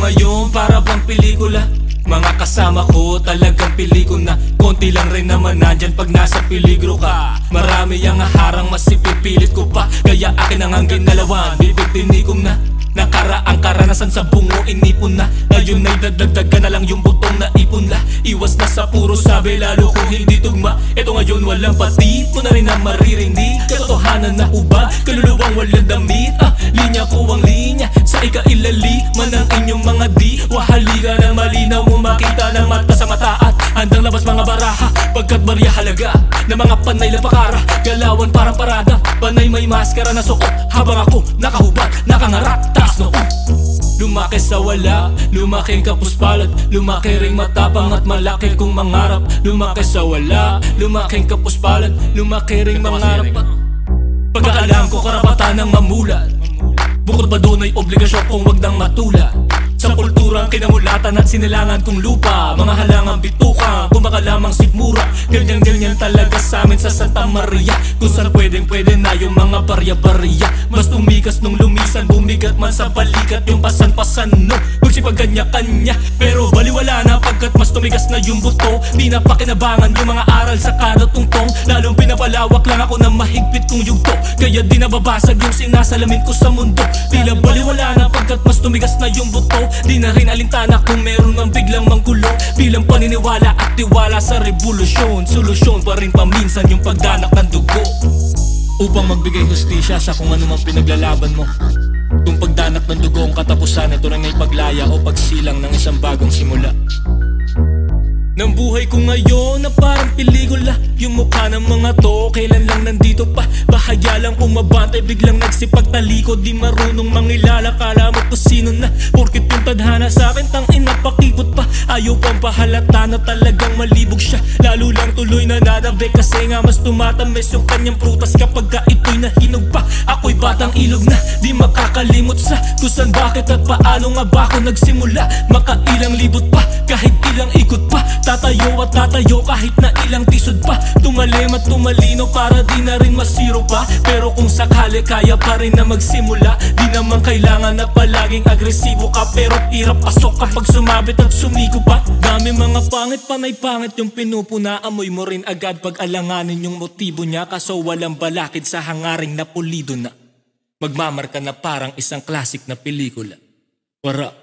ngayon para bang pelikula. Mga kasama ko talagang pelikula. Konti lang rin naman nandyan pag nasa peligro ka. Marami ang harang, mas ipipilit ko pa. Kaya akin ang ginalawan, bibigtinikom na. Nakaraang karanasan sa bungo inipon na. Ngayon ay dadagdagan na lang yung butong na ipon la. Iwas na sa puro sabi lalo kung hindi tugma. Eto ngayon walang pati, mo na rin ang maririnig. Katotohanan na ubad, kaluluwang walang damit. Linya ko ang linya, sa ikailali man ang inyong mga di. Wahaliga na malinaw mo makita ng mata sa mata. At handang labas mga baraha, pagkat barya halaga na mga panay lapakara. Galawan parang parada, panay may maskara na suot. Habang ako nakahubad, nakangarap, taas noo. Lumaki sa wala, lumaki kapuspalad. Lumaki ring matapang at malaki kong mangarap. Lumaki sa wala, lumaki kapuspalad. Lumaki ring mangarap at pagkaalam ko karapatan ng mamulat. Bukod pa doon ay obligasyon kong wag nang matula. Sa kulturang kinamulatan at sinilangan kong lupa. Mga halangang bituka, kumaka lamang sigmura. Ganyan-ganyan talaga sa amin sa Santa Maria. Kung saan pwedeng-pwede na yung mga barya-barya. Mas tumikas nung lumisan, bumigat man sa balikat. Yung pasan-pasan no, magsipag kanya-kanya. Pero baliwala na pagkat mas tumigas na yung buto. Di na pakinabangan yung mga aral sa kada tungtong. Lalong pinapalawak lang ako ng mahigpit kong yugto. Kaya di nababasag yung sinasalamin ko sa mundo. Tila baliwala na pagkat mas tumigas na yung buto. Di na rin alintana kung meron mang biglang manggulo. Bilang paniniwala at tiwala sa revolusyon. Solusyon pa rin paminsan yung pagdanak ng dugo. Upang magbigay hustisya sa kung ano mang pinaglalaban mo. Kung pagdanak ng dugo ang katapusan, ito rin ay paglaya o pagsilang ng isang bagong simula. Ng buhay ko ngayon na parang pelikula. Yung mukha ng mga to, kailan lang nandito pa. Bahaya lang umabantay, biglang nagsipagtalikod. Di marunong mangilala, kala mo to sino na. Porkit yung tadhana sa akin, tang ina pakipot pa. Ayaw pang pahalata na talagang malibog siya. Lalo lang tuloy na nadabe kasi nga mas tumatamis yung kanyang prutas kapag ka ito'y nahinog pa. Ako'y batang ilog na, di makakalimot sa kusan bakit at paano nga ba ako nagsimula. Makailang libot pa, kahit ilang ikot pa. Tatayo at tatayo kahit na ilang tisod pa. Tumalim at tumalino para di na rin masiro pa. Pero kung sakali kaya pa rin na magsimula. Di naman kailangan na palaging agresibo ka. Pero hirap pasok kapag sumabit at sumiko pa. Dami mga pangit, panay-pangit yung pinupuna. Amoy mo rin agad pag alanganin yung motibo niya. Kaso walang balakid sa hangaring na pulido na. Magmamarka na parang isang classic na pelikula. Wara.